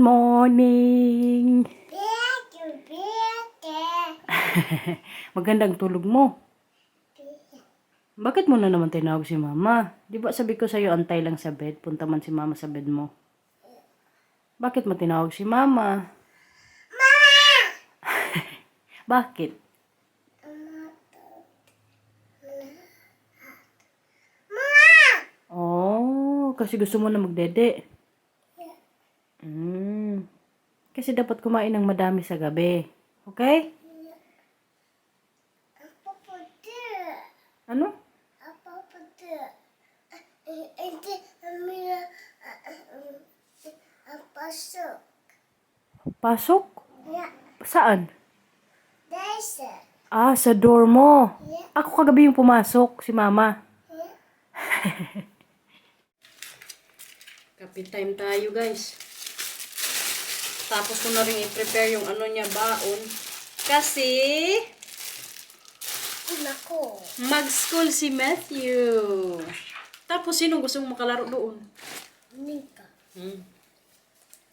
morning! Magandang tulog mo. Bakit mo na naman tinawag si mama? Di ba sabi ko sa'yo antay lang sa bed? Punta man si mama sa bed mo. Bakit mo tinawag si mama? Bakit? Oh, kasi gusto mo na magdede. Kasi dapat kumain ng madami sa gabi. Okay? Ano? Pasok? Saan? Ah, sa door mo. Ako kagabi yung pumasok, si mama. Kape time tayo, guys. Tapos ko na rin i-prepare yung ano niya, baon. Kasi mag-school si Matthew. Tapos sino gusto mong makalaro doon? Nika.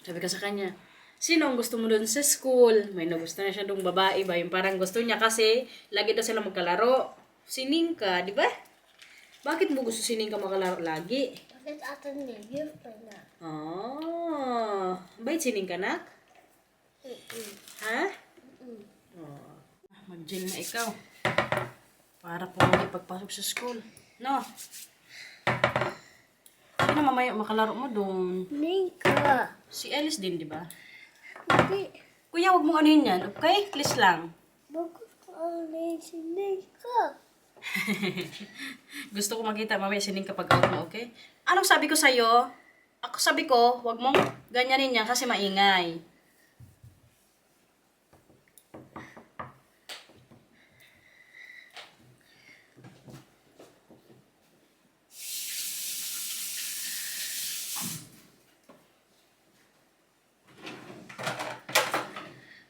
Sabi ka sa kanya, sino ang gusto mo doon sa school? May nagusto na siya doong babae ba? Yung parang gusto niya kasi lagi daw sila magkalaro. Si Ninka, di ba? Bakit mo gusto si Ninka makalaro lagi? Bakit atin niya? Gift na. Oh, bait si Ninka, nak? Ha? Oh. Mag-gel na ikaw. Para po ipagpasok sa school. No? Sino mamaya makalaro mo doon? Nika. Si Alice din, di ba? Hindi. Kuya, huwag mong anuhin yan, okay? Please lang. Bakit alay si Nika? Gusto ko makita mamaya si Ning kapag out mo, okay? Anong sabi ko sa'yo? Ako sabi ko, huwag mong ganyanin yan kasi maingay.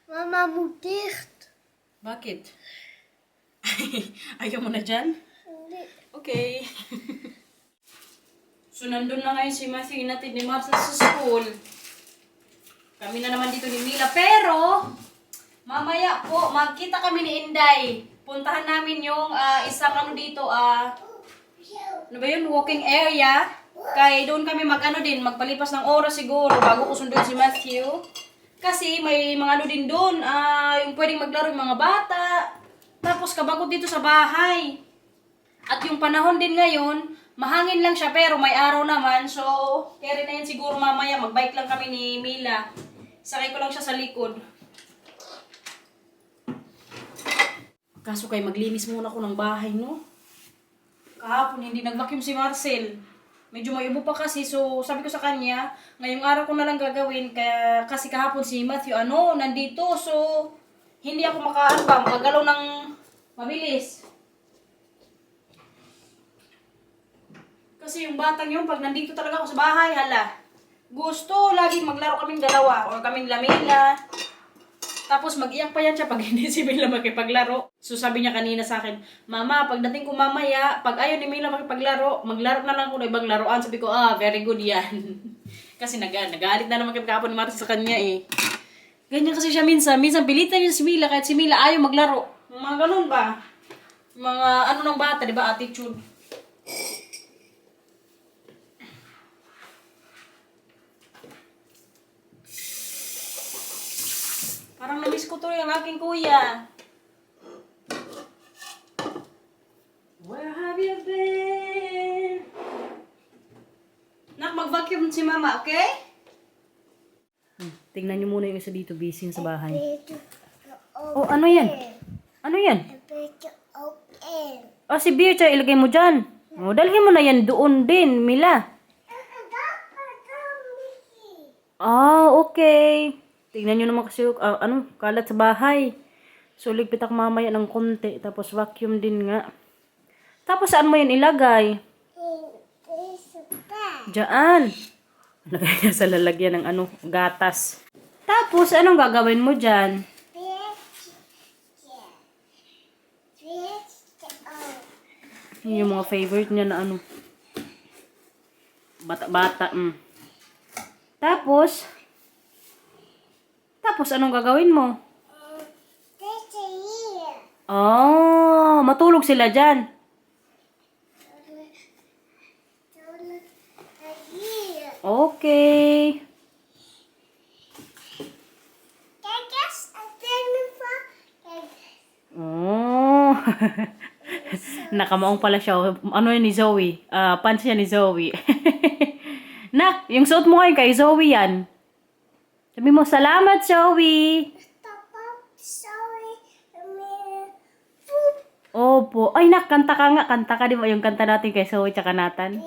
Mama mo dicht. Bakit? Ayaw mo na dyan? Hindi. Okay. So, nandun na ngayon si Matthew, natin ni Marcel sa school. Kami na naman dito ni Mila. Pero, mamaya po, magkita kami ni Inday. Puntahan namin yung isang ano dito, ano ba yun, walking area. Kaya doon kami magpalipas ng oras siguro bago ko sunduin si Matthew. Kasi may mga ano din doon, yung pwedeng maglaro yung mga bata. Tapos kabagod dito sa bahay. At yung panahon din ngayon, mahangin lang siya pero may araw naman. So, kaya rin na yan siguro mamaya. Magbike lang kami ni Mila. Sakay ko lang siya sa likod. Kaso kay maglinis muna ako ng bahay, no? Kahapon hindi nag-vacuum si Marcel. Medyo may ubo pa kasi. So, sabi ko sa kanya, ngayong araw ko na lang gagawin. Kaya, kasi kahapon si Matthew, nandito. So, hindi ako makagalaw ng mabilis. Kasi yung batang yun, pag nandito talaga ako sa bahay, gusto laging maglaro kaming dalawa or kaming lamila. Tapos mag-iyak pa yan siya pag hindi si Mila makipaglaro. So sabi niya kanina sa akin, Mama, pagdating ko mamaya, pag ayaw ni Mila makipaglaro, maglaro na lang ko ng ibang laruan. Sabi ko, very good yan. Kasi nagalit na naman kami kahapon ni Marta sa kanya eh. Ganyan kasi siya minsan. Minsan pilitan niya si Mila kahit si Mila ayaw maglaro. Mga ganun ba? Mga ng bata, di ba? Attitude. Parang namiss ko to yung aking kuya. Where have you been? Nak, mag-vacuum si mama, okay? Tingnan niyo muna yung isa dito, busy sa bahay. Oh, ano yan? Ano yan? Oh, si Bircha, ilagay mo dyan. Oh, dalhin mo na yan doon din, Mila. Okay. Tingnan nyo naman kasi kalat sa bahay. So, ligpit ako mamaya ng konti. Tapos, vacuum din nga. Tapos, saan mo yan ilagay? Diyan. Lagay niya sa lalagyan ng gatas. Tapos, anong gagawin mo dyan? Yung mga favorite niya na bata-bata. Tapos, Pagkatapos, anong gagawin mo? That's here. Oh, matulog sila dyan. Here. Okay. Guess I didn't Oh. Nakamaong pala siya. Ano yun ni Zoe? Pants niya ni Zoe. Nak, yung suot mo ngayon kay Zoe yan. Sabi mo, salamat Zoe. Stop up. Sorry. Opo. Ay, nak, kanta ka nga. Kanta ka, di ba? Yung kanta natin kay Zoe tsaka Nathan.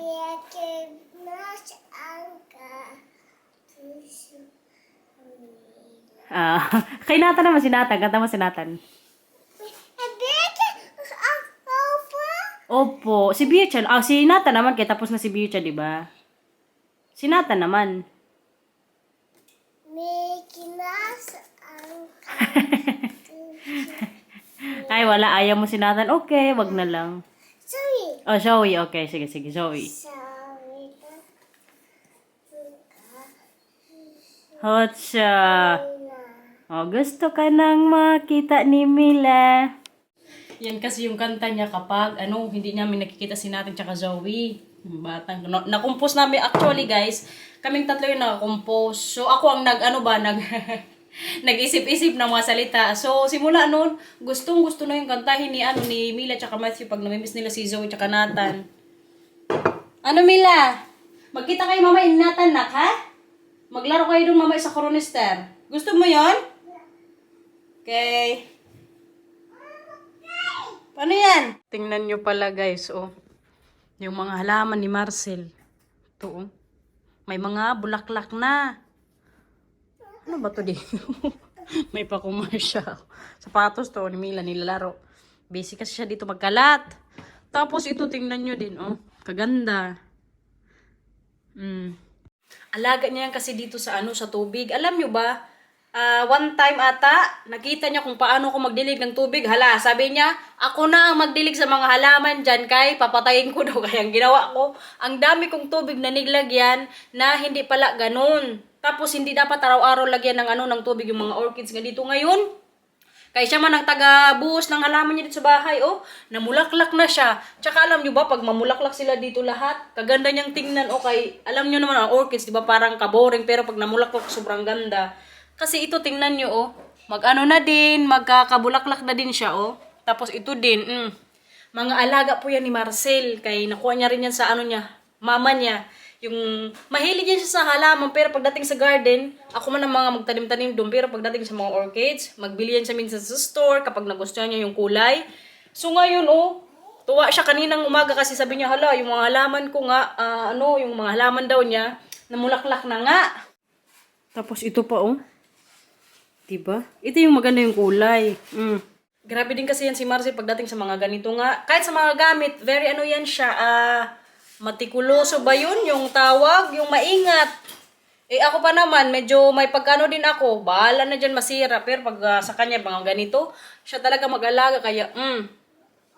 Kay Nathan naman si Nathan. Kanta mo si Nathan. Opo. Si Biuchan. Si Nathan naman. Kaya tapos na si Biuchan, di ba? Si Nathan naman. Ay, wala. Ayaw mo si Nathan. Okay, wag na lang. Sorry. Oh, Zoe. Okay, sige, sige. Zoe. Sorry. Hotcha. Oh, gusto ka nang makita ni Mila. Yan kasi yung kanta niya kapag hindi namin nakikita si Nathan tsaka Zoe. Batang na-compose namin actually, guys. Kaming tatlo yung nakakompose. So ako ang nag-isip-isip ng mga salita. So simula noon, gustong-gusto na yung kantahin ni Mila tsaka Matthew pag namimiss nila si Zoe tsaka Nathan. Mila? Magkita kayo mamaya ni Nathan, nak, ha? Maglaro kayo dun mamaya sa Coronister. Gusto mo yon? Okay. Paano yan? Tingnan nyo pala, guys, oh. Yung mga halaman ni Marcel. Ito, oh. May mga bulaklak na. Ano ba to dito? May pa-commercial. Sapatos to ni Mila nilalaro. Busy kasi siya dito magkalat. Tapos ito, tingnan nyo din, oh. Kaganda. Alaga niya yan kasi dito sa sa tubig. Alam nyo ba, one time ata, nakita niya kung paano ko magdilig ng tubig. Hala, sabi niya, ako na ang magdilig sa mga halaman dyan, kay papatayin ko daw. Kaya ang ginawa ko, ang dami kong tubig na niglagyan na hindi pala ganun. Tapos hindi dapat araw-araw lagyan ng tubig yung mga orchids nga dito ngayon. Kaya siya man ang taga-buhos ng halaman niya dito sa bahay, oh. Namulaklak na siya. Tsaka alam nyo ba, pag mamulaklak sila dito lahat, kaganda niyang tingnan, okay. Alam nyo naman ang orchids, di ba parang kaboring, pero pag namulaklak, sobrang ganda. Kasi ito, tingnan nyo, oh. Na din, magkakabulaklak na din siya, oh. Tapos ito din, mga alaga po yan ni Marcel. Kaya nakuha niya rin yan sa mama niya. Yung mahilig yan siya sa halaman, pero pagdating sa garden, ako man ang mga magtanim-tanim doon, pero pagdating sa mga orchids, magbili yan siya minsan sa store kapag nagustuhan niya yung kulay. So ngayon, oh, tuwa siya kaninang umaga kasi sabi niya, hala, yung mga halaman ko nga, yung mga halaman daw niya, namulaklak na nga. Tapos ito pa, oh. Diba? Ito yung maganda yung kulay. Grabe din kasi yan si Marcel pagdating sa mga ganito nga. Kahit sa mga gamit, very yan siya, matikuloso ba yun? Yung tawag, yung maingat. Ako pa naman, medyo may pagkano din ako. Bahala na dyan masira. Pero pag sa kanya, mga ganito, siya talaga mag-alaga. Kaya,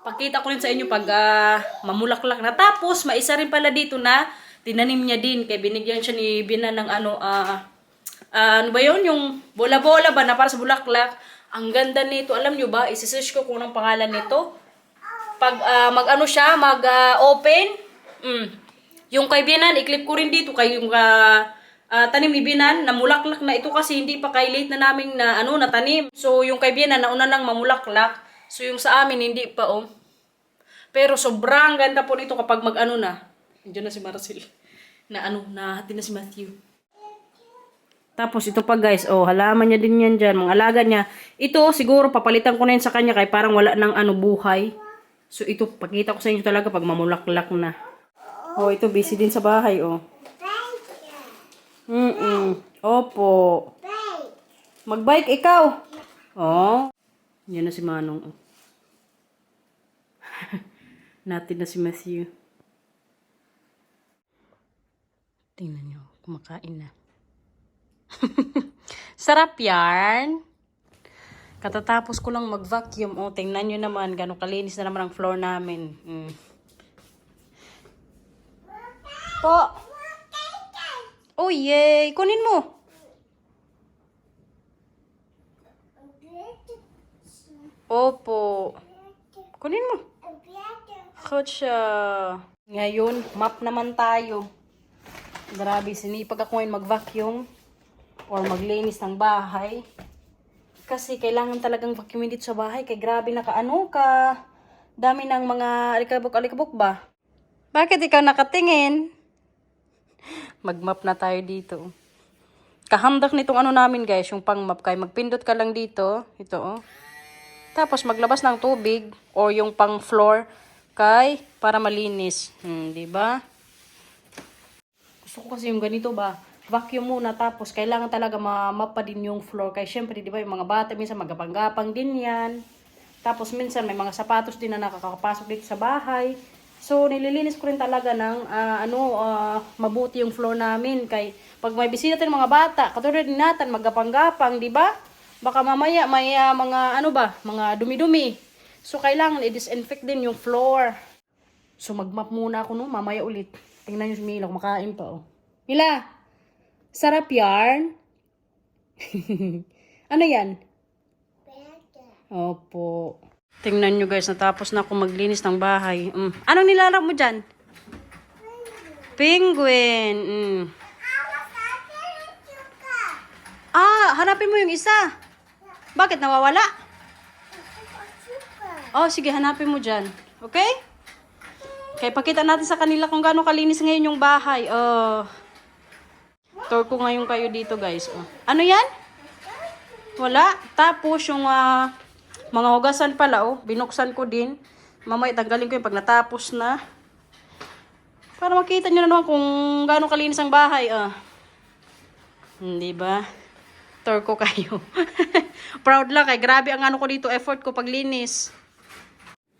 pakita ko rin sa inyo pag mamulaklak na. Tapos, maisa rin pala dito na tinanim niya din. Kaya binigyan siya ni Bina ng ano ba yun? Yung bola-bola ba na para sa bulaklak. Ang ganda nito. Alam nyo ba, isi-search ko kung anong pangalan nito. Pag mag-open, yung kay Binan, i-clip ko rin dito kay yung tanim ni Binan, namulaklak na ito kasi hindi pa kay late na namin natanim. So yung kay Binan, nauna nang mamulaklak. So yung sa amin, hindi pa, oh. Pero sobrang ganda po nito kapag na. Nandiyan na si Marcel. Nahati na si Matthew. Tapos ito pa, guys, oh, halaman niya din yan dyan, mga alaga niya. Ito, siguro papalitan ko na yun sa kanya kay parang wala ng buhay. So ito, pakita ko sa inyo talaga pag mamulaklak na. Oh, ito busy din sa bahay, oh. Opo. Magbike ikaw. Oh. Yan na si Manong. Oh. Natin na si Matthew. Tingnan nyo, kumakain na. Sarap yan. Katatapos ko lang mag-vacuum. Oh, tingnan nyo naman, gano'ng kalinis na naman ang floor namin. Po. Oh, yay. Kunin mo. Opo. Kunin mo. A better. Kotsa. Ngayon, map naman tayo. Grabe, sinipag ako ngayon mag-vacuum or maglinis ng bahay. Kasi kailangan talagang vacuumin dito sa bahay. Kaya grabe dami ng mga alikabok-alikabok ba? Bakit ikaw nakatingin? Mag-map na tayo dito. Kahamdak nitong namin guys, yung pang-map. Kaya magpindot ka lang dito. Ito oh. Tapos maglabas ng tubig or yung pang-floor para malinis. Di ba? Gusto ko kasi yung ganito ba? Vacuum muna tapos kailangan talaga ma-map pa din yung floor. Kaya syempre, di ba, yung mga bata minsan magapang-gapang din yan. Tapos minsan may mga sapatos din na nakakapasok dito sa bahay. So, nililinis ko rin talaga ng mabuti yung floor namin. Kaya pag may bisita ng mga bata, katulad din natin, magapang-gapang, di ba? Baka mamaya may mga dumi-dumi. So, kailangan i-disinfect din yung floor. So, mag-map muna ako, no? Mamaya ulit. Tingnan nyo si Mila, kumakain pa, oh. Mila, sarap yarn? Ano yan? Better. Opo. Tingnan nyo guys, natapos na ako maglinis ng bahay. Anong nilalap mo dyan? Penguin. Hanapin mo yung isa. Bakit nawawala? Oh, sige, hanapin mo dyan. Okay? Kaya pakita natin sa kanila kung gaano kalinis ngayon yung bahay. Tour ko ngayon kayo dito guys. Ano yan? Wala. Tapos yung mga hugasan pala, binuksan ko din. Mamaya tanggalin ko yung pag natapos na. Para makita nyo na naman kung gaano kalinis ang bahay. Hindi ba? Tour ko kayo. Proud lang kay grabe ang ko dito, effort ko paglinis.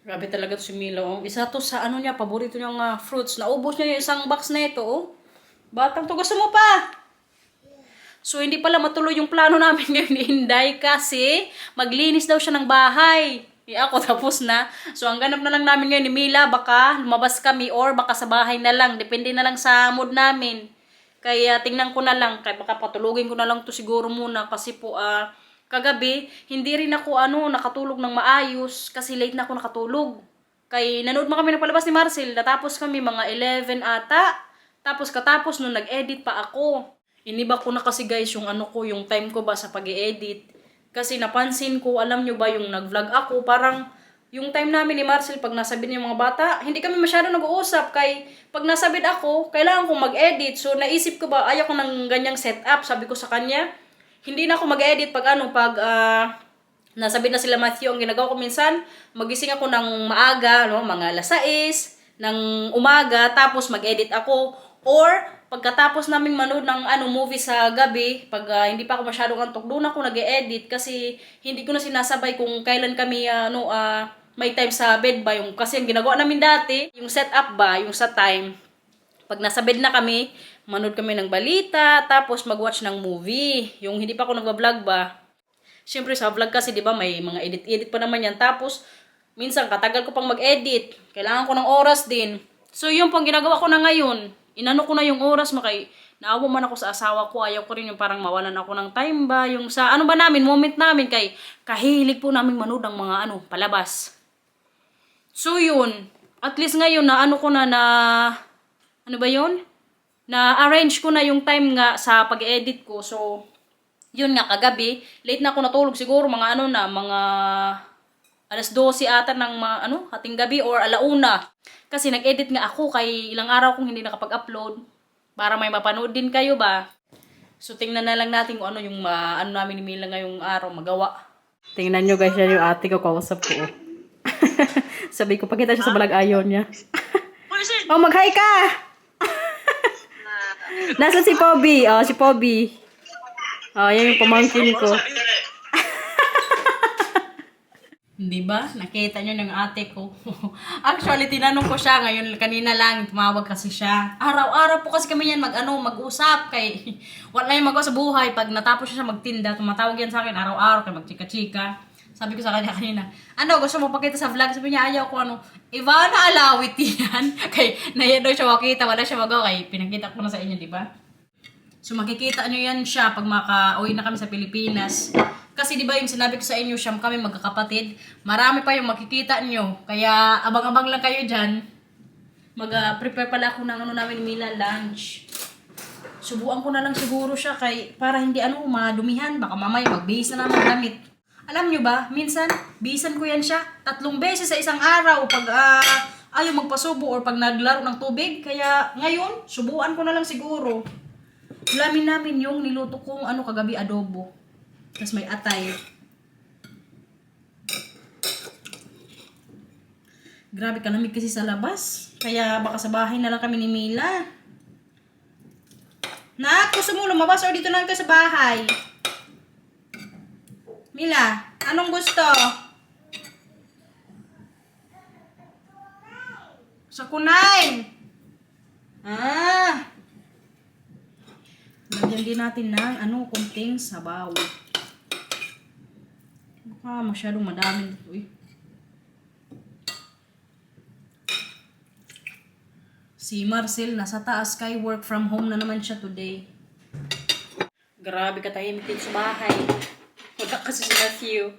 Grabe talaga to si Milo. Isa to sa niya, paborito niyang fruits. Naubos niya yung isang box na ito. Batang to, gusto mo pa? So, hindi pala matuloy yung plano namin ngayon ni Inday kasi maglinis daw siya ng bahay. Ako tapos na. So, ang ganap na lang namin ngayon ni Mila, baka lumabas kami or baka sa bahay na lang. Depende na lang sa mood namin. Kaya tingnan ko na lang. Kaya baka patulugin ko na lang to siguro muna kasi po kagabi, hindi rin ako nakatulog ng maayos kasi late na ako nakatulog. Kaya nanood kami ng palabas ni Marcel. Natapos kami mga 11 ata. Tapos katapos nung nag-edit pa ako. Iniba ko na kasi guys yung yung time ko ba sa pag-i-edit. Kasi napansin ko, alam nyo ba yung nag-vlog ako, parang yung time namin ni Marcel pag nasabid niya mga bata, hindi kami masyado nag-uusap. Kaya pag nasabid ako, kailangan kong mag-edit. So naisip ko ba, ayaw ko ng ganyang setup. Sabi ko sa kanya, hindi na ako mag-edit pag nasabi na sila Matthew. Ang ginagawa ko minsan, magising ako ng maaga, mga 6:00 ng umaga, tapos mag-edit ako. Or, pagkatapos naming manood ng movie sa gabi, pag hindi pa ako masyadong antok, doon ako nag-edit kasi hindi ko na sinasabay kung kailan kami may time sa bed ba. Kasi ang ginagawa namin dati, yung setup ba, yung sa time, pag nasa bed na kami, manood kami ng balita, tapos mag-watch ng movie. Yung hindi pa ako nagba-vlog ba. Siyempre sa vlog kasi, di ba, may mga edit-edit pa naman yan. Tapos, minsan katagal ko pang mag-edit. Kailangan ko ng oras din. So, yung pang ginagawa ko na ngayon, inano ko na yung oras, naawa man ako sa asawa ko. Ayaw ko rin yung parang mawalan ako ng time ba. Yung sa moment namin, kahilig po namin manood ng mga palabas. So, yun. At least ngayon, na-arrange ko na yung time nga sa pag-edit ko. So, yun nga, kagabi, late na ako natulog siguro, mga mga 12:00 ata ng hating gabi or 1:00. Kasi nag-edit nga ako, kay ilang araw kong hindi nakapag-upload, para may mapanood din kayo ba. So, tingnan na lang natin kung yung namin ni Mila ngayong araw magawa. Tingnan nyo guys, yan yung ate ko, kausap ko. Sabi ko, pakita siya sa balag ayaw niya. Mag-hi ka! Nasaan si Poby? Si Poby. Yan yung pamangkin ko. Diba? Nakita nyo ng ate ko. Actually, tinanong ko siya ngayon, kanina lang, tumawag kasi siya. Araw-araw po kasi kami yan mag-usap. Kay, wala yung magawa sa buhay. Pag natapos siya magtinda, tumatawag yan sa akin araw-araw, kay magchika-chika. Sabi ko sa kanya kanina, gusto mo pakita sa vlog? Sabi niya, ayaw ko Ivana Alawit yan. Kay, nahiya daw siya makita, wala siya magawa. Kay, pinakita ko na sa inyo, diba? So, makikita nyo yan siya pag maka-uwi na kami sa Pilipinas. Kasi di ba yung sinabi ko sa inyo, siyam kami magkakapatid. Marami pa yung makikita nyo. Kaya abang-abang lang kayo dyan. Mag-prepare pala ako ng ano namin ni Mila lunch. Subuan ko na lang siguro siya para hindi madumihan. Baka mamaya magbihis na naman damit. Alam nyo ba, minsan, bihisan ko yan siya 3 beses sa isang araw pag ayaw magpasubo or pag naglaro ng tubig. Kaya ngayon, subuan ko na lang siguro. Ulamin namin yung niluto kong kagabi adobo. Tapos may atay. Grabe kalamig kasi sa labas. Kaya baka sa bahay na lang kami ni Mila. Nak, gusto mo lumabas o dito na lang ka sa bahay? Mila, anong gusto? Sa kunay. Lagyan din natin ng kunting sabaw. Masyadong madami. Uy. Si Marcel nasa taas kay work from home na naman siya today. Grabe katahimik dito sa bahay. Wala kasi si Matthew.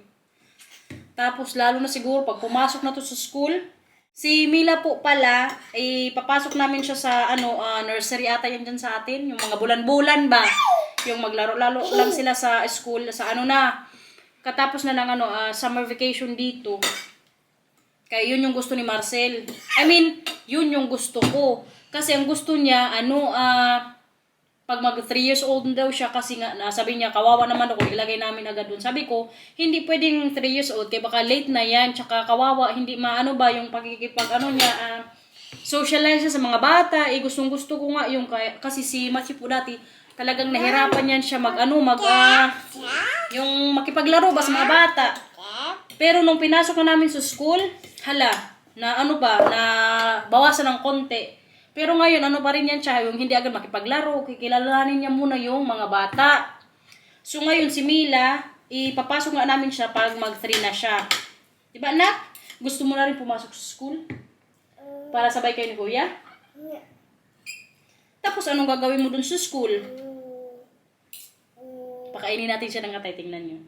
Tapos lalo na siguro pag pumasok na to sa school, si Mila po pala, papasok namin siya sa nursery ata yan dyan sa atin. Yung mga bulan-bulan ba? Yung maglaro-laro lang sila sa school, sa katapos na lang summer vacation dito. Kaya yun yung gusto ni Marcel. Yun yung gusto ko. Kasi ang gusto niya, pag mag 3 years old daw siya, kasi nga, sabi niya, kawawa naman ako, ilagay namin agad dun. Sabi ko, hindi pwedeng 3 years old, kaya baka late na yan, tsaka kawawa, hindi yung pagkikipag, socialize siya sa mga bata, gustong gusto ko nga yung, kasi si Matthew po dati, talagang nahirapan yan siya yung makipaglaro ba sa mga bata. Pero nung pinasok na namin sa school, na bawasan ng konti. Pero ngayon, pa rin yan siya, yung hindi agad makipaglaro, kikilalanin niya muna yung mga bata. So ngayon, si Mila, ipapasok nga namin siya pag mag 3 na siya. Diba, anak? Gusto mo na rin pumasok sa school? Para sabay kayo ni Kuya? Tapos, anong gagawin mo dun sa school? Pakainin natin siya ng atay, tingnan nyo.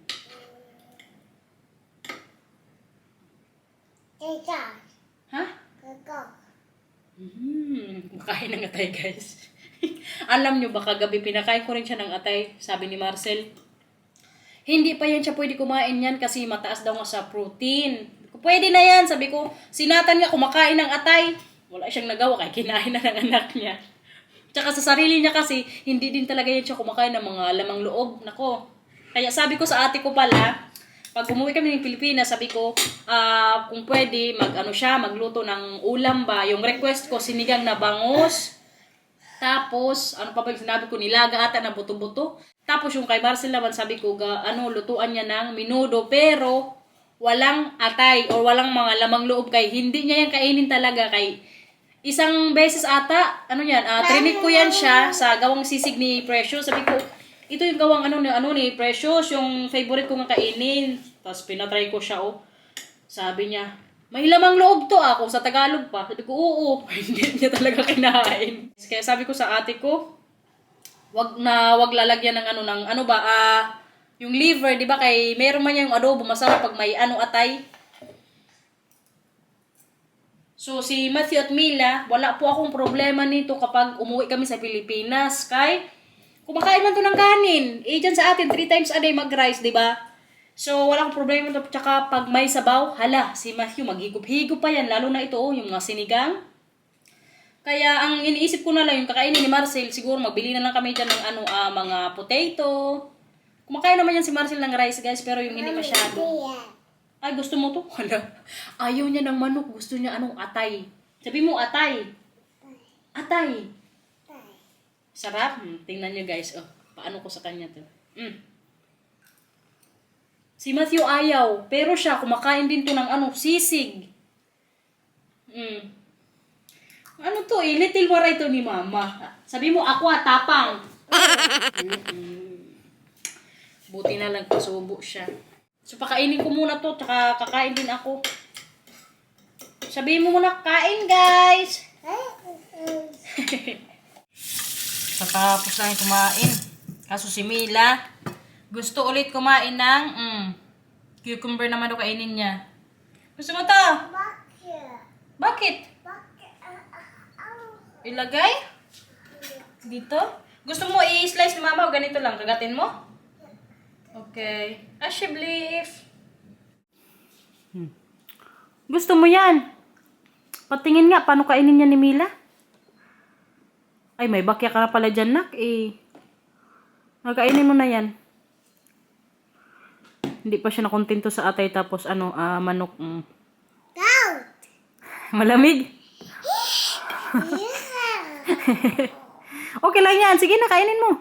Teka. Ha? Teka. Makain ng atay, guys. Alam nyo ba, kagabi pinakain ko rin siya ng atay, sabi ni Marcel. Hindi pa yan siya pwede kumain yan kasi mataas daw nga sa protein. Pwede na yan, sabi ko. Sinatan nga kumakain ng atay. Wala siyang nagawa kaya kinain na ng anak niya. Tsaka sa sarili niya kasi, hindi din talaga yan siya kumakain ng mga lamang loob. Nako. Kaya sabi ko sa ate ko pala, pag umuwi kami ng Pilipinas, sabi ko, kung pwede, magluto ng ulam ba. Yung request ko, sinigang na bangus. Tapos, ano pa ba yung sinabi ko, nilaga ata na buto-buto. Tapos yung kay Marcel naman, sabi ko, lutuan niya ng minudo, pero walang atay or walang mga lamang loob kay hindi niya yan kainin talaga kay isang beses ata, trinit ko yan siya sa gawang sisig ni Precious. Sabi ko, ito yung gawang ni Precious, yung favorite ko nga kainin. Tapos pinatry ko siya, Sabi niya, may lamang loob to ako sa Tagalog pa. Sabi ko, oo. Hindi niya talaga kinain. Kaya sabi ko sa ate ko, wag lalagyan ng yung liver, di ba? Kay meron man yung adobo, masarap pag may atay. So, si Matthew at Mila, wala po akong problema nito kapag umuwi kami sa Pilipinas. Kay kumakain man to ng kanin. Dyan sa atin, 3 times a day mag-rice, di ba? So, wala akong problema ito. Tsaka, pag may sabaw, si Matthew, maghigop-higop pa yan. Lalo na ito, yung mga sinigang. Kaya, ang iniisip ko na lang, yung kakainin ni Marcel, siguro magbili na lang kami dyan ng mga potato. Kumakain naman yan si Marcel ng rice, guys, pero yung hindi masyado. Ay, gusto mo to? Ayaw niya ng manok. Gusto niya atay. Sabi mo, atay. Atay. Sarap. Tingnan nyo guys. Paano ko sa kanya to. Si Matthew ayaw. Pero siya, kumakain din to ng sisig. Ano to little waray to ni mama. Sabi mo, ako tapang. Buti na lang pasubo siya. So, pakainin ko muna to. Tsaka kakain din ako. Sabihin mo muna, kain guys. Tapos na kumain. Kaso si Mila, Gusto ulit kumain ng cucumber naman o kainin niya. Gusto mo to? Bakit? Bakit? Bakit? Ilagay? Dito? Gusto mo i-slice ni mama o ganito lang? Kagatin mo? Okay. Ashy beef. Gusto mo yan? Patingin nga, paano kainin niya ni Mila? Ay, may bakya ka na pala dyan, nak. Nakainin mo na yan. Hindi pa siya nakontento sa atay tapos manok. Down! Malamig? Yeah! Okay lang yan. Sige na, kainin mo.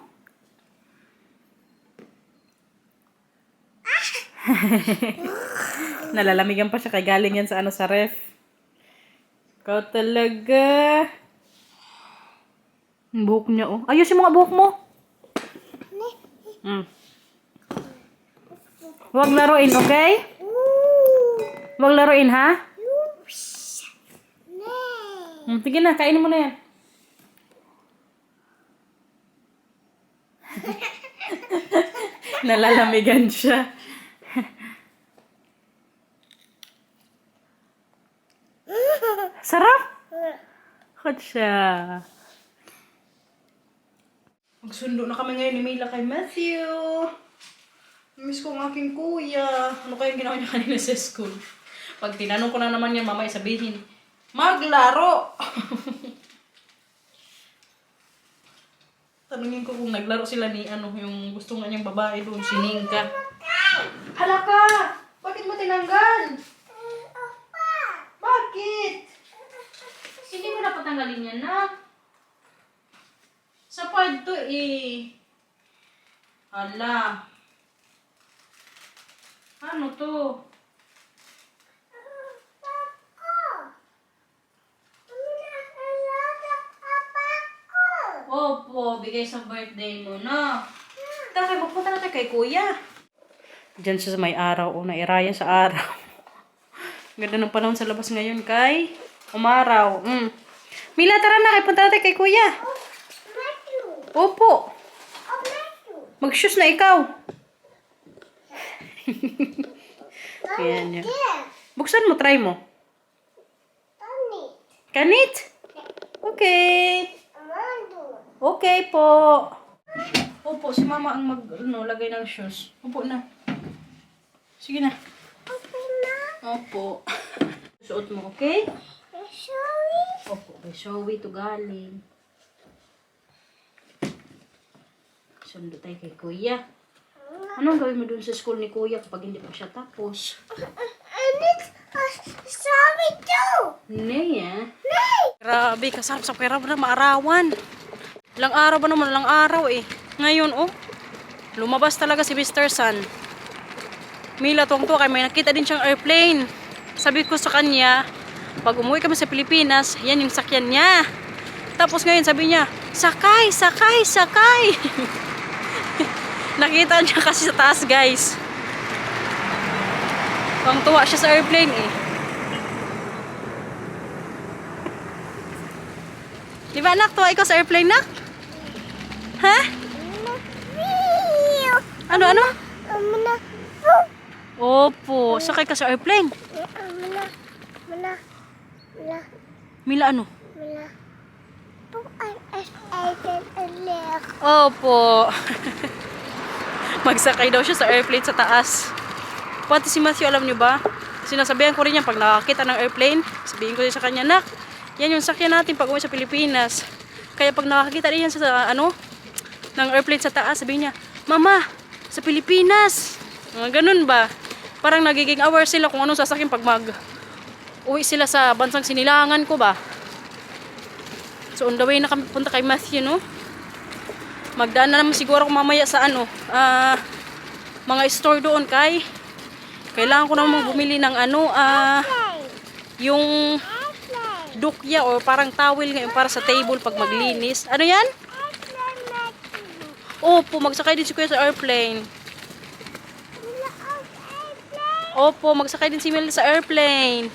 Nalalamigan pa siya kay galing yan sa sa ref. Ikaw talaga. Ang buhok niya, oh. Ayusin mo nga buhok mo. Huwag laruin, okay? Huwag laruin, ha? Sige na, kainin mo na yan. Nalalamigan siya. Sarap! Hot siya. Magsundo na kami ngayon ni Mila kay Matthew. Miss ko ang aking kuya. Ano kayang ginawa niya kanina sa school? Pag tinanong ko na naman niya, mamay sabihin, maglaro! Tanungin ko kung naglaro sila ni yung gusto nga niyang babae doon, si Ningka. Hala ka! Bakit mo tinanggal? Bakit? Hindi mo na patanggalin yan, na? Sa part to Hala. Ano to? Opo, bigay sa birthday mo, no? Tara, magpunta natin kay kuya. Diyan siya sa may araw, o nairaya sa araw. Ganda ng panahon sa labas ngayon kay umaraw. Mila, tara na, punta natin kay kuya. Opo. Mag-shoes na ikaw. Ayan yan. Buksan mo, try mo. Kanit? Okay. Okay po. Opo, si mama ang lagay ng shoes. Opo na. Sige na. Opo. Suot mo, okay? Opo, may showy to galing. Sundo tayo kay kuya. Anong gawin mo dun sa school ni kuya kapag hindi pa siya tapos? Sorry too! Neya. Grabe, kasarap sa pera na maarawan. Ilang araw ba naman? Ilang araw eh. Ngayon, lumabas talaga si Mr. Sun. Mila, tuwang-tuwa kay may nakita din siyang airplane. Sabi ko sa kanya, pag umuwi kami sa Pilipinas, yan yung sakyan niya. Tapos ngayon sabi niya, sakay, sakay, sakay. Nakita niya kasi sa taas, guys. Tuwang-tuwa siya sa airplane eh. Di ba anak, tuwa ikaw sa airplane, nak? Ha? Ano? Opo, sakay ka sa airplane. Mila, ano? Opo. Magsakay daw siya sa airplane sa taas. Pati si Matthew, alam niyo ba? Sinasabihan ko rin yan pag nakakita ng airplane. Sabihin ko rin sa kanya, nak, yan yung sakyan natin pag uwi sa Pilipinas. Kaya pag nakakita rin yan sa ng airplane sa taas, sabihin niya, mama, sa Pilipinas. Ganun ba? Parang nagiging aware sila kung anong sasakyan pag uwi sila sa bansang sinilangan ko ba. So on the way na kami punta kay Matthew, no? Magdaan na naman siguro ako mamaya sa mga store doon kay kailangan ko naman bumili ng yung dukya or parang towel ngayon para sa table pag maglinis. Ano yan? Opo, magsakay din si kuya sa airplane. Opo, magsakay din si Mel sa airplane.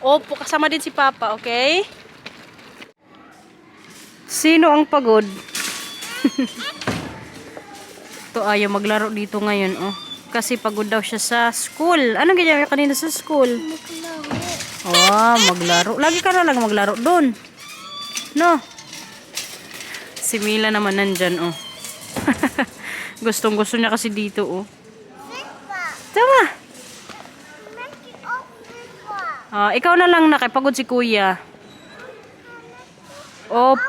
Opo, kasama din si Papa, okay? Sino ang pagod? Ito ayaw maglaro dito ngayon, oh. Kasi pagod daw siya sa school. Anong ginawa niya kanina sa school? Oh, maglaro. Lagi ka na lang maglaro doon. No? Si Mila naman nandyan, oh. Gustong gusto niya kasi dito, oh. Tama. Ikaw na lang nakipagod si kuya. Opo.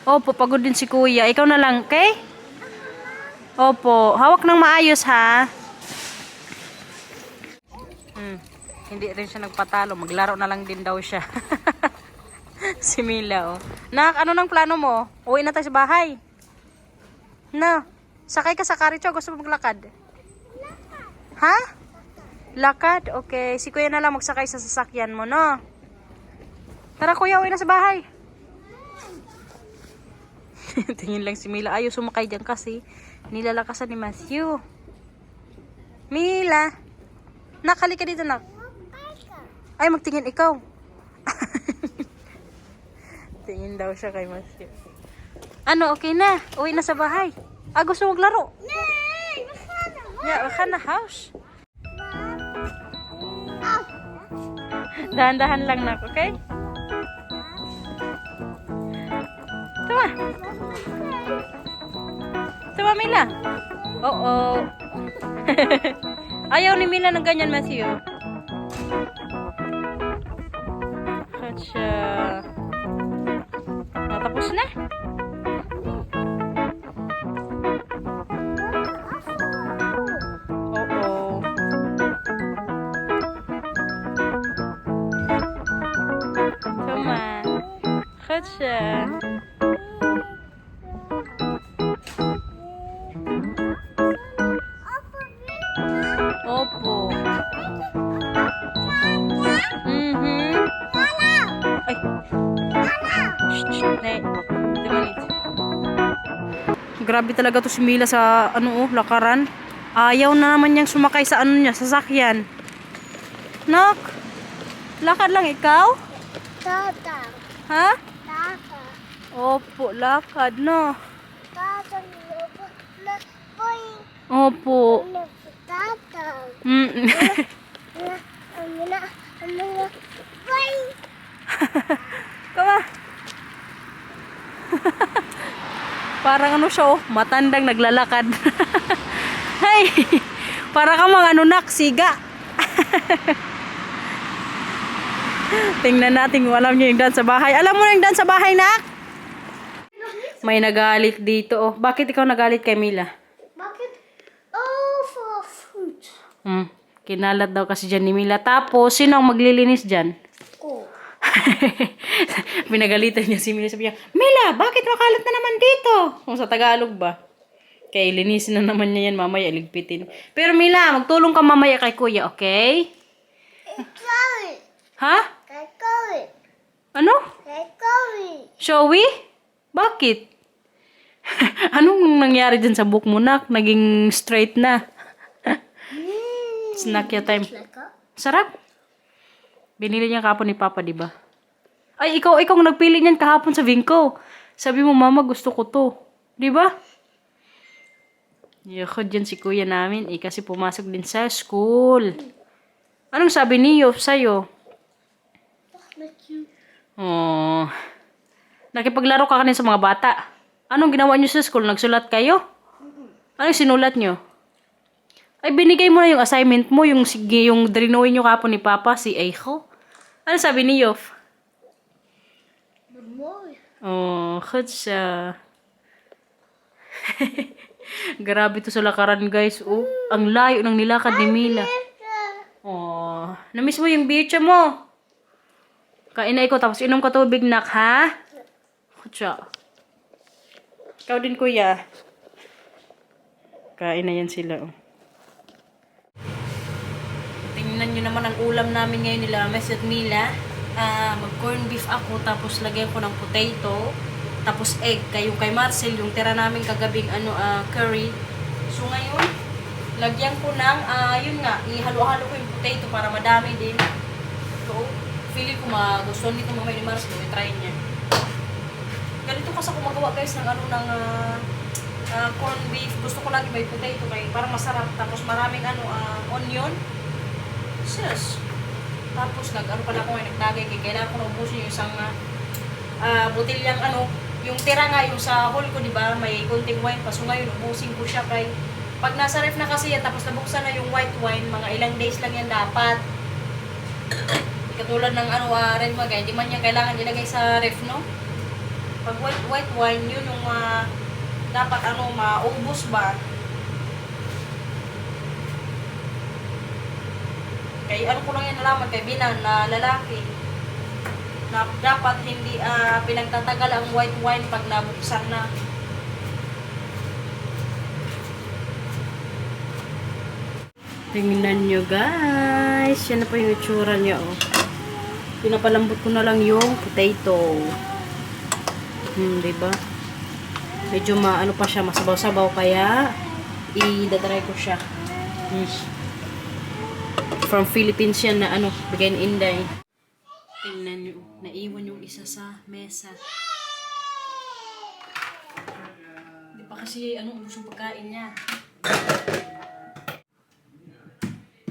Opo, pagod din si kuya. Ikaw na lang, okay? Opo. Hawak ng maayos, ha? Hindi rin siya nagpatalo. Maglaro na lang din daw siya. Si Mila, oh. Nak, ano nang plano mo? Uwi na tayo sa bahay. No. Sakay ka sa karicho. Gusto mo maglakad? Ha? Lakad? Okay. Si kuya na lang magsakay sa sasakyan mo, no? Tara kuya, uwi na sa bahay. Tingin lang si Mila. Ayaw sumakay dyan kasi nilalakasan ni Matthew. Mila. Nakali ka dito, nak. Ay, magtingin ikaw. Tingin daw siya kay Matthew. Ano, okay na? Uwi na sa bahay. Gusto mo maglaro? Yeah, we can the house. Dahan-dahan lang, nak, okay? Tama. Tama, Mila. Oo. Ayaw ni Mila ng ganyan, Matthew. Katsa. Natapos na? Oo. Tama. Katsa. Opo. Ay. Nay. Grabe talaga to si Mila sa lakaran. Ayaw na naman niyang sumakay sa sasakyan. Nak. Lakad lang ikaw? Tata. Ha? Tata. Opo, lakad no. Tata. Boy. Opo. Tata. Boy. Kama. Parang siya, oh, matandang naglalakad. Hay. Para ka mga nak, siga. Tingnan natin kung alam niyo yung daan sa bahay. Alam mo na yung daan sa bahay, nak? May nagalit dito, oh. Bakit ikaw nagalit kay Mila? Bakit? Oh, for fruit. Kinalat daw kasi dyan ni Mila. Tapos, sino ang maglilinis dyan? Ko. Pinagalitan niya si Mila. Sabi niya, Mila, bakit makalat na naman dito? Kung sa Tagalog ba? Kaya linisin na naman niya yan, mamaya ligpitin. Pero Mila, magtulong ka mamaya kay kuya, okay? Ikaw. Ha? Ikaw. Ano? Ikaw. Showy? Bakit? Anong nangyari dyan sa buhok mo, nak? Naging straight na. Snack ya time. Sarap. Binili niya kahapon ni Papa, di ba? Ay, ikaw nagpili niyan kahapon sa Vinco. Sabi mo, Mama, gusto ko to. Di ba? Yakod dyan si kuya namin. Kasi pumasok din sa school. Anong sabi niyo sa'yo? Oh. Nakipaglaro ka kanina sa mga bata. Anong ginawa niyo sa school? Nagsulat kayo? Anong sinulat niyo? Ay, binigay mo na yung assignment mo, yung drinawin nyo kapon ni Papa, si Eiko. Ano sabi ni Yof? Good morning. Oh, good siya. Grabe to sa lakaran, guys. Oh, ang layo ng nilakad ni Mila. Oh, namiss mo yung beach mo. Kain na ikaw, tapos inom ka tubig, nak, ha? Good siya. Ikaw din, kuya. Kain na yan sila, oh. Tingnan nyo naman ang ulam namin ngayon nila, Mes at Mila. Mag-corn beef ako, tapos lagyan ko ng potato, tapos egg. Yung kay Marcel, yung tira namin kagabing curry. So ngayon, lagyan ko ng, yun nga, ihalo-halo ko yung potato para madami din. So, feeling ko magustuhan nito mamaya ni Marcel, i-try niya. Ganito kasi ako magawa, guys, ng corned beef. Gusto ko lagi may potato kay parang masarap. Tapos maraming onion. Sus. Tapos nag-ano pala ako ngayon, nagdagay kay kailangan ko naubusin yung isang botilyang yung tira nga yung sa hall ko, di ba? May konting wine pa. So ngayon, ubusin ko siya kay pag nasa ref na kasi yan, tapos nabuksan na yung white wine, mga ilang days lang yan dapat. Katulad ng red magay, hindi man yan kailangan ilagay sa ref, no? Pag white wine, yun yung dapat maubos ba? Kay ko lang yan nalaman kay Binan na lalaki na dapat hindi pinagtatagal ang white wine pag nabuksan na. Tingnan nyo guys, yan na po yung itsura niya pinapalambot ko na lang yung potato. Diba? Medyo pa siya, masabaw-sabaw kaya i-try ko siya. From Philippines yan na bigay ni Inday. Tingnan nyo, naiwan yung isa sa mesa. Hindi pa kasi ubos yung pagkain niya.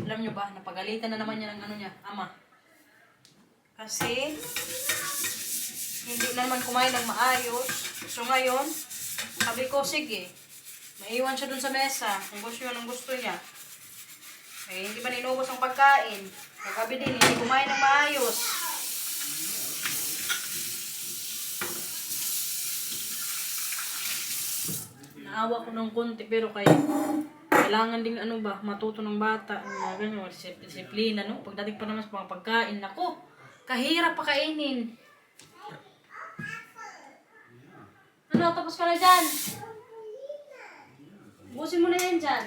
Alam nyo ba, napagalitan na naman niya ng niya, ama. Kasi hindi na naman kumain ng maayos. So ngayon, sabi ko, sige, maiwan siya dun sa mesa. Kung gusto yun, ang gusto niya. Eh, hindi pa ninubos ang pagkain. Kagabi din, hindi kumain ng maayos. Naawa ko ng konti, pero kailangan ding matuto ng bata. Ganyan, disiplina, no? Pagdating pa naman sa mga pagkain, nako, kahirap pakainin. Tapos ka na dyan. Busin mo na yan dyan.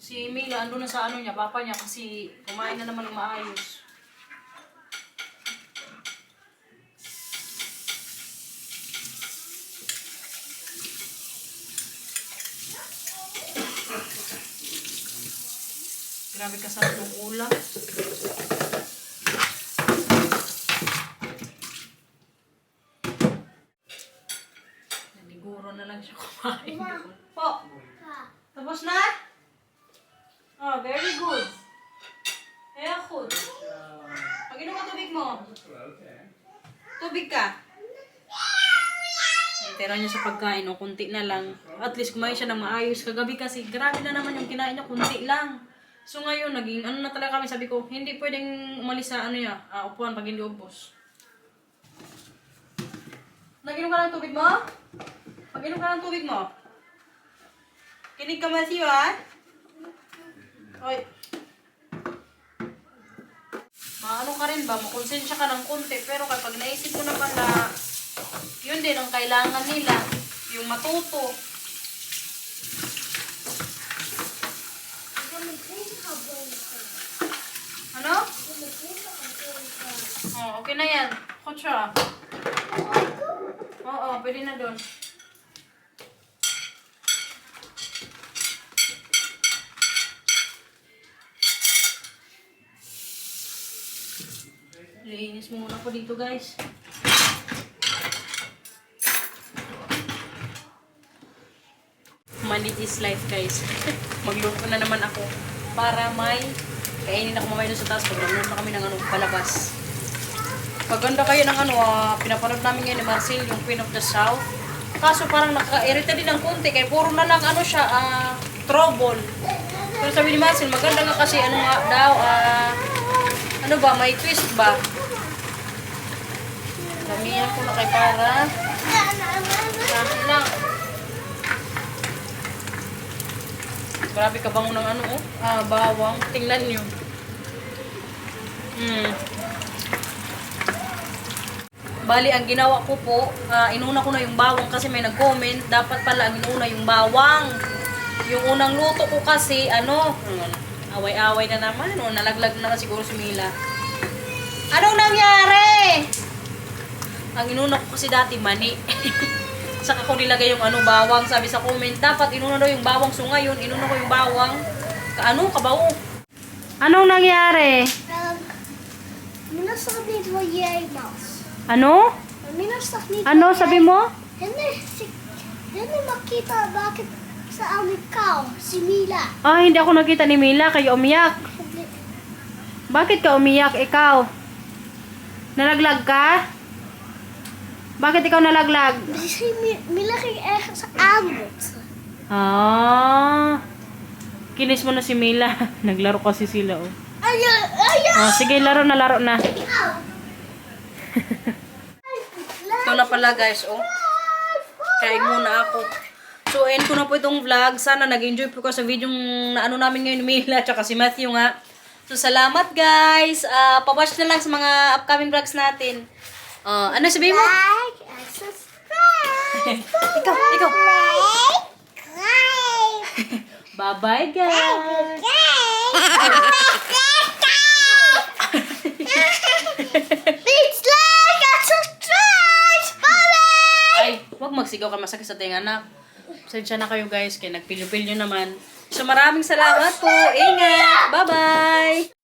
Si Mila, ando na sa niya, papa niya, kasi kumain na naman ng maayos. Grabe kasarap yung ulam. Naliguro na lang siya kumain. Po! Tapos na? Oh, very good. Kaya good. Pag-inom ka tubig mo. Tubig ka. Tira niya sa pagkain, kunti na lang. At least kumain siya ng maayos. Kagabi kasi, grabe na naman yung kinain niya, kunti lang. So ngayon, naging na talaga kami, sabi ko, hindi pwedeng umalis sa upuan pag hindi ubos. Nag-inom ka ng tubig mo? Pag-inom ka ng tubig mo. Kinig ka Matthew, ha? Hoy. Ka rin ba? Makonsensya ka ng konti. Pero kapag naisip ko naman na yun din ang kailangan nila. Yung matuto. Ano? Oh, okay na yan. Kocha. Oo, pwede na doon. Linis muna ko dito guys. Money is life guys. Magluto na naman ako para may kainin ako mamaya doon sa taas. Pagluto na kami ng palabas. Paganda kayo ng pinapanood namin ngayon ni Marcel, yung Queen of the South. Kaso parang naka-irita din ng konti kaya puro na lang trouble. Pero sabi ni Marcel, maganda nga kasi may twist ba? Damihan ko na kay para sabi lang. Grabe kabango ng bawang. Tingnan nyo. Bali, ang ginawa ko po, inuna ko na yung bawang kasi may nag-comment. Dapat pala ang inuna yung bawang. Yung unang luto ko kasi, away-away na naman. Nalaglag na siguro si Mila. Anong nangyari? Ang inuna ko kasi dati, mani. Saka ko nilagay yung bawang. Sabi sa comment, dapat inuna daw yung bawang. So ngayon, inuna ko yung bawang. Kabaw. Anong nangyari? Minasabi mo yay mouse. Ano? Minasak ni Ano sabi mo? Hindi makita bakit sa amin ka, si Mila. Ah, hindi ako nakita ni Mila, kayo umiyak. Hindi. Bakit ka umiyak ikaw? Nalaglag ka? Bakit ikaw nalaglag? Si Mila kay sa amot. Ah. Kinis mo na si Mila. Naglaro kasi sila, oh. Ayaw! Ah, sige, laro na. Ito na pala, guys, oh. Kain muna ako. So, end ko na po itong vlog. Sana nag-enjoy po ka sa video na ano namin ngayon ni Mila tsaka si Matthew nga. So, salamat, guys. Pa-watch na lang sa mga upcoming vlogs natin. Ano sabihin mo? Like and subscribe. ikaw. Like. Bye-bye, guys. Please like and subscribe. Bye. Ay, huwag magsigaw ka, masakit sa tenga, anak. Sensya na kayo, guys, kaya nagpilyo-pilyo naman. So, maraming salamat po. Ingat. Bye-bye.